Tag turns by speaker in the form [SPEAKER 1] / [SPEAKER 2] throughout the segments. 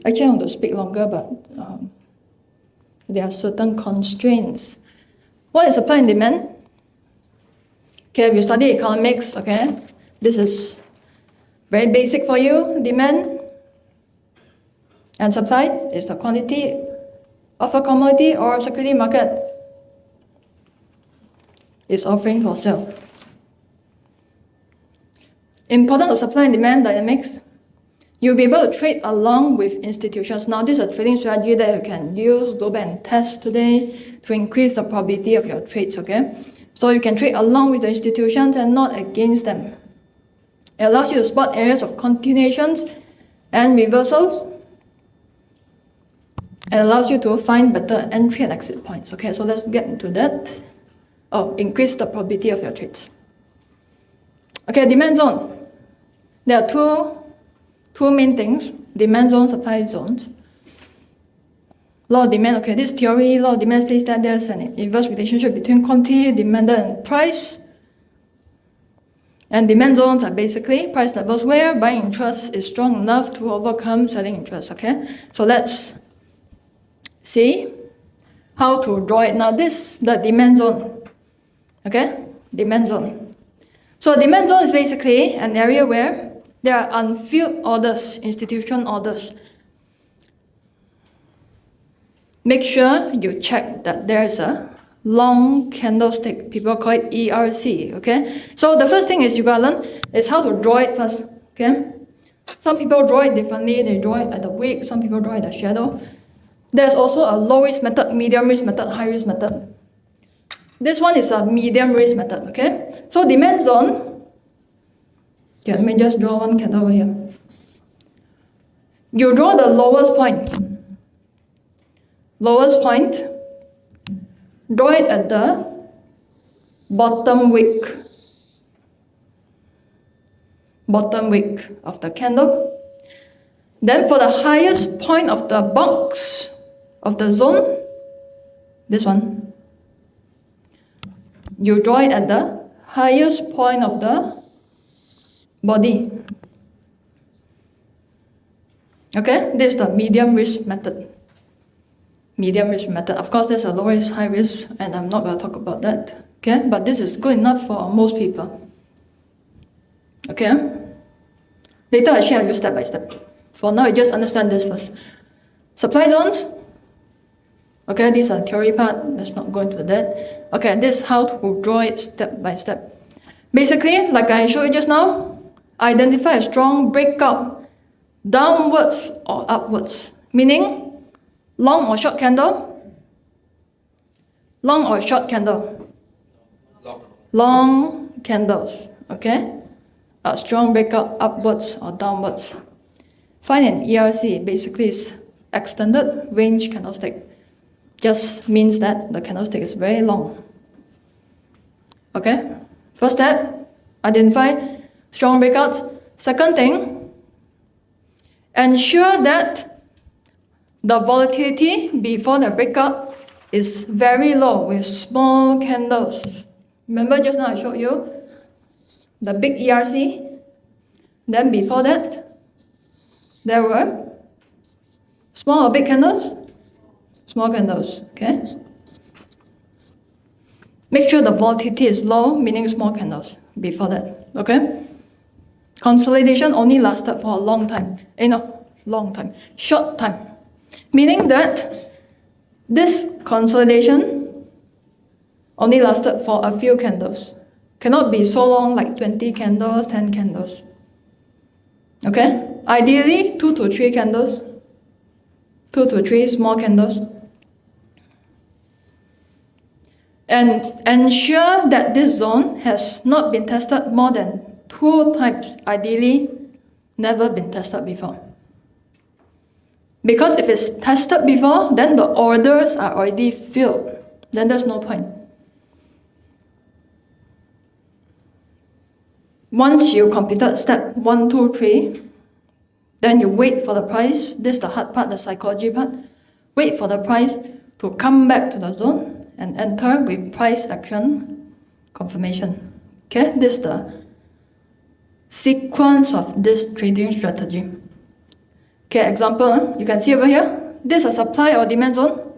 [SPEAKER 1] Actually, I want to speak longer, but there are certain constraints. What is supply and demand? Okay, if you study economics, okay, this is very basic for you. Demand and supply is the quantity of a commodity or security market is offering for sale. Importance of supply and demand dynamics. You'll be able to trade along with institutions. Now, this is a trading strategy that you can use, go back and test today to increase the probability of your trades, okay? So you can trade along with the institutions and not against them. It allows you to spot areas of continuations and reversals. It allows you to find better entry and exit points, okay? So let's get into that. Oh, increase the probability of your trades. Okay, demand zone. There are two main things, demand zone, supply zones. Law of demand, okay, this theory, law of demand states that there's an inverse relationship between quantity demanded and price. And demand zones are basically price levels where buying interest is strong enough to overcome selling interest, okay? So let's see how to draw it. Now this, the demand zone, okay? Demand zone. So demand zone is basically an area where there are unfilled orders, institution orders. Make sure you check that there's a long candlestick. People call it ERC, okay? So the first thing is you gotta learn is how to draw it first, okay? Some people draw it differently. They draw it at the wick. Some people draw it at the shadow. There's also a low risk method, medium risk method, high risk method. This one is a medium risk method, okay? So demand zone. Okay, let me just draw one candle over here. You draw the lowest point. Lowest point. Draw it at the bottom wick. Bottom wick of the candle. Then for the highest point of the box of the zone, this one, you draw it at the highest point of the body. Okay, this is the medium risk method. Medium risk method. Of course, there's a low risk, high risk, and I'm not going to talk about that. Okay, but this is good enough for most people. Okay, later I share with you step by step. For now, you just understand this first. Supply zones. Okay, these are theory part. Let's not go into that. Okay, this is how to draw it step by step. Basically, like I showed you just now, identify a strong breakout downwards or upwards, meaning long or short candle, long or short candle, long candles, okay? A strong breakout upwards or downwards. Find an ERC, basically is extended range candlestick. Just means that the candlestick is very long. Okay? First step, identify strong breakouts. Second thing, ensure that the volatility before the breakout is very low with small candles. Remember just now I showed you the big ERC. Then before that, there were small or big candles? Small candles, okay? Make sure the volatility is low, meaning small candles before that, okay? Consolidation only lasted for a long time. Long time. Short time. Meaning that this consolidation only lasted for a few candles. Cannot be so long, like 20 candles, 10 candles. Okay? Ideally, 2 to 3 candles. 2 to 3 small candles. And ensure that this zone has not been tested more than 2 times, ideally never been tested before. Because if it's tested before, then the orders are already filled. Then there's no point. Once you completed step 1, 2, 3, then you wait for the price. This is the hard part, the psychology part. Wait for the price to come back to the zone and enter with price action confirmation. Okay, this is the sequence of this trading strategy. Okay, example, you can see over here. This is a supply or demand zone?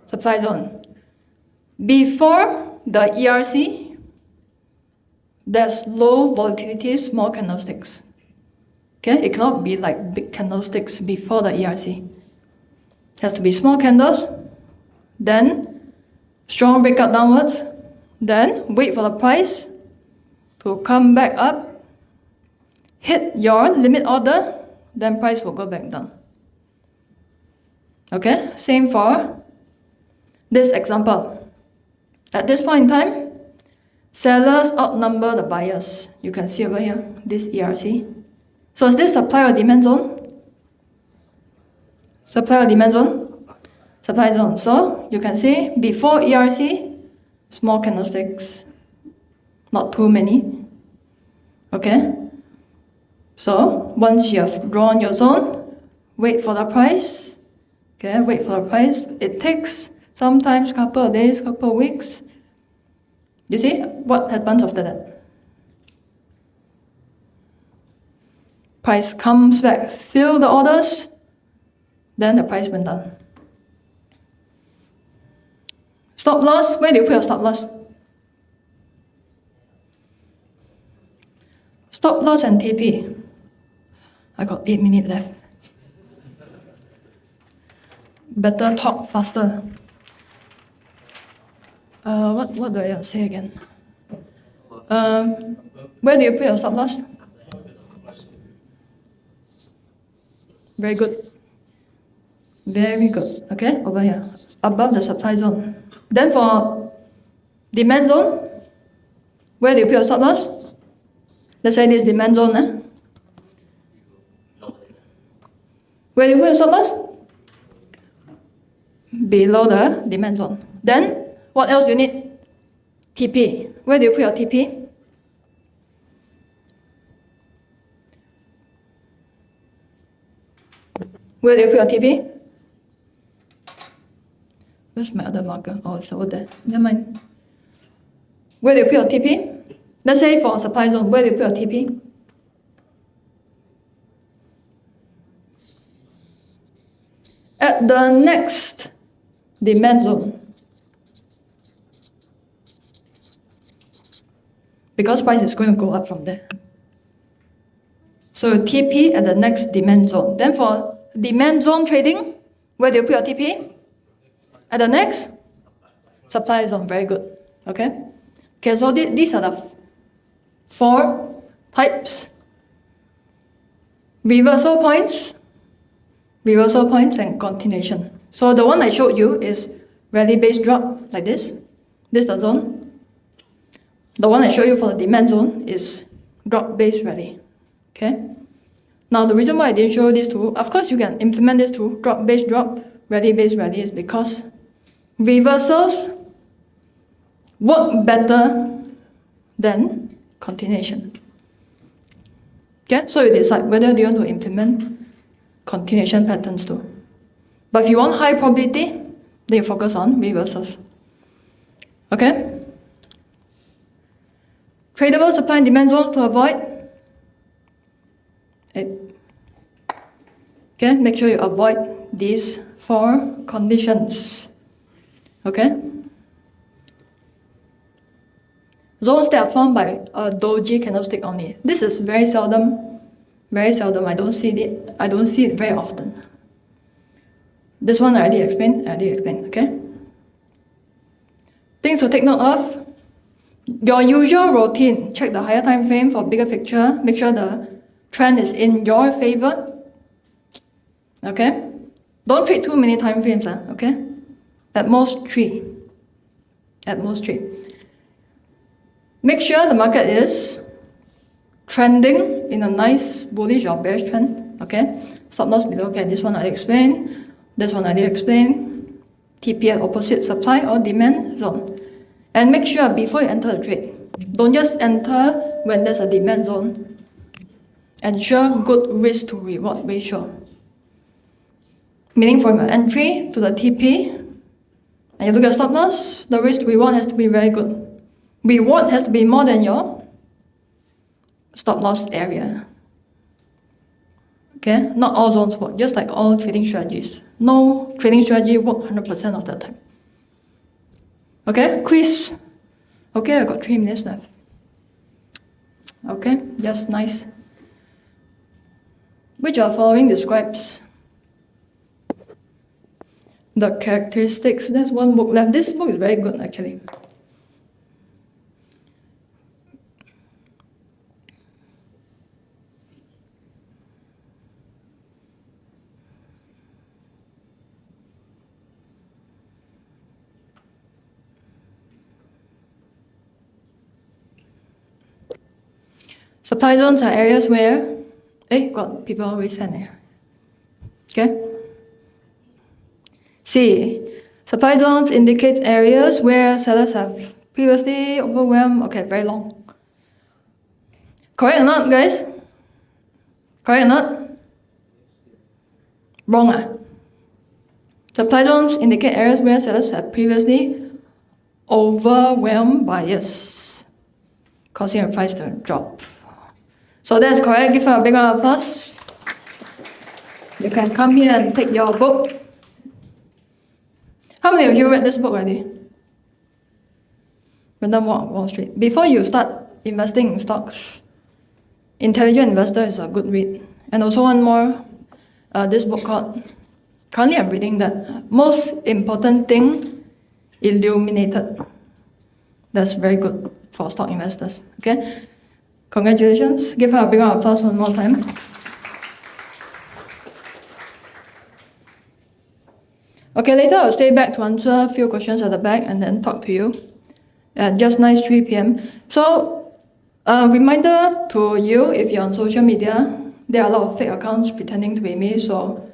[SPEAKER 1] Supply zone. Before the ERC, there's low volatility, small candlesticks. Okay, it cannot be like big candlesticks before the ERC. It has to be small candles, then strong breakout downwards, then wait for the price to come back up, hit your limit order, then price will go back down. Okay, same for this example. At this point in time, sellers outnumber the buyers. You can see over here, this ERC. So is this supply or demand zone? Supply or demand zone? Supply zone. So you can see before ERC, small candlesticks, not too many. Okay? So once you have drawn your zone, wait for the price. Okay, wait for the price. It takes sometimes couple of days, couple of weeks. You see what happens after that? Price comes back, fill the orders, then the price went down. Stop loss, where do you put your stop loss? Stop loss and TP. I got 8 minutes left. Better talk faster. What do I say again? Where do you put your stop loss? Very good. Very good. Okay, over here. Above the supply zone. Then for demand zone, where do you put your stop loss? Let's say this demand zone. Where do you put your stop loss? Below the demand zone. Then, what else do you need? TP. Where do you put your TP? Where do you put your TP? Where's my other marker? Oh, it's over there. Never mind. Where do you put your TP? Let's say for supply zone, where do you put your TP? At the next demand zone. Because price is going to go up from there. So TP at the next demand zone. Then for demand zone trading, where do you put your TP? At the next supply zone. Very good. Okay. Okay. So these are the 4 types: reversal points, and continuation. So the one I showed you is rally-based drop like this. This is the zone. The one I showed you for the demand zone is drop-based rally. Okay. Now the reason why I didn't show these two, of course you can implement this too, drop-based drop, rally-based rally, is because reversals work better than continuation. Okay, so you decide whether you want to implement continuation patterns too. But if you want high probability, then you focus on reversals. Okay? Tradable supply and demand zones to avoid. Okay, make sure you avoid these 4 conditions. Okay? Zones that are formed by a doji candlestick only. This is very seldom. Very seldom. I don't see it very often. This one I already explained. Okay? Things to take note of. Your usual routine. Check the higher time frame for bigger picture. Make sure the trend is in your favor. Okay? Don't trade too many time frames. Okay? At most 3. At most 3. Make sure the market is trending in a nice bullish or bearish trend. Okay? Stop loss below. Okay, this one I explained. This one I did explain. TP at opposite supply or demand zone. And make sure before you enter the trade, don't just enter when there's a demand zone. Ensure good risk to reward ratio. Meaning from your entry to the TP, and you look at stop loss, the risk to reward has to be very good. Reward has to be more than your stop loss area. Okay, not all zones work, just like all trading strategies. No trading strategy work 100% of the time. Okay, quiz. Okay, I got 3 minutes left. Okay, just nice. Which of the following describes the characteristics? There's one book left. This book is very good actually. Supply zones are areas where, got people always send. Okay. C. Supply zones indicate areas where sellers have previously overwhelmed. Okay, very long. Correct or not, guys? Correct or not? Wrong. Supply zones indicate areas where sellers have previously overwhelmed buyers, causing a price to drop. So that's correct. Give her a big round of applause. You can come here and take your book. How many of you read this book already? Random Walk Wall Street. Before you start investing in stocks, Intelligent Investor is a good read. And also one more, this book called, currently I'm reading that, Most Important Thing, Illuminated. That's very good for stock investors. Okay? Congratulations. Give her a big round of applause one more time. Okay, later I'll stay back to answer a few questions at the back and then talk to you at just nice 3 p.m. So, reminder to you, if you're on social media, there are a lot of fake accounts pretending to be me. So,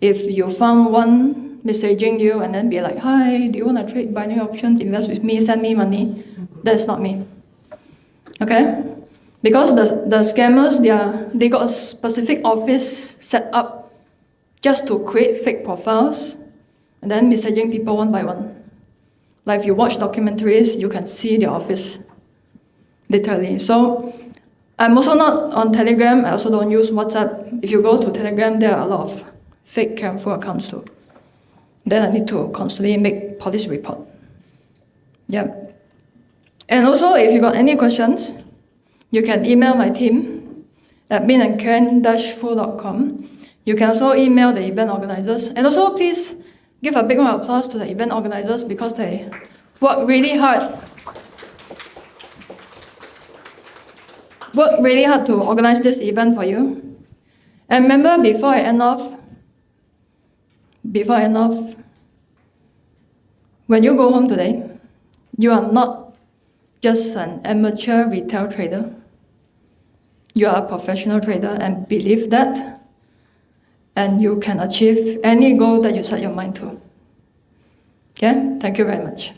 [SPEAKER 1] if you found one messaging you and then be like, hi, do you want to trade binary options, invest with me, send me money? That's not me. Okay? Because the scammers, they got a specific office set up just to create fake profiles and then messaging people one by one. Like if you watch documentaries, you can see the office, literally. So I'm also not on Telegram. I also don't use WhatsApp. If you go to Telegram, there are a lot of fake careful accounts too. Then I need to constantly make police report. Yeah. And also, if you got any questions, you can email my team at minandkaren-fu.com. You can also email the event organizers. And also, please give a big round of applause to the event organizers because they work really hard. Work really hard to organize this event for you. And remember, before I end off, when you go home today, you are not just an amateur retail trader. You are a professional trader and believe that, and you can achieve any goal that you set your mind to. Okay? Thank you very much.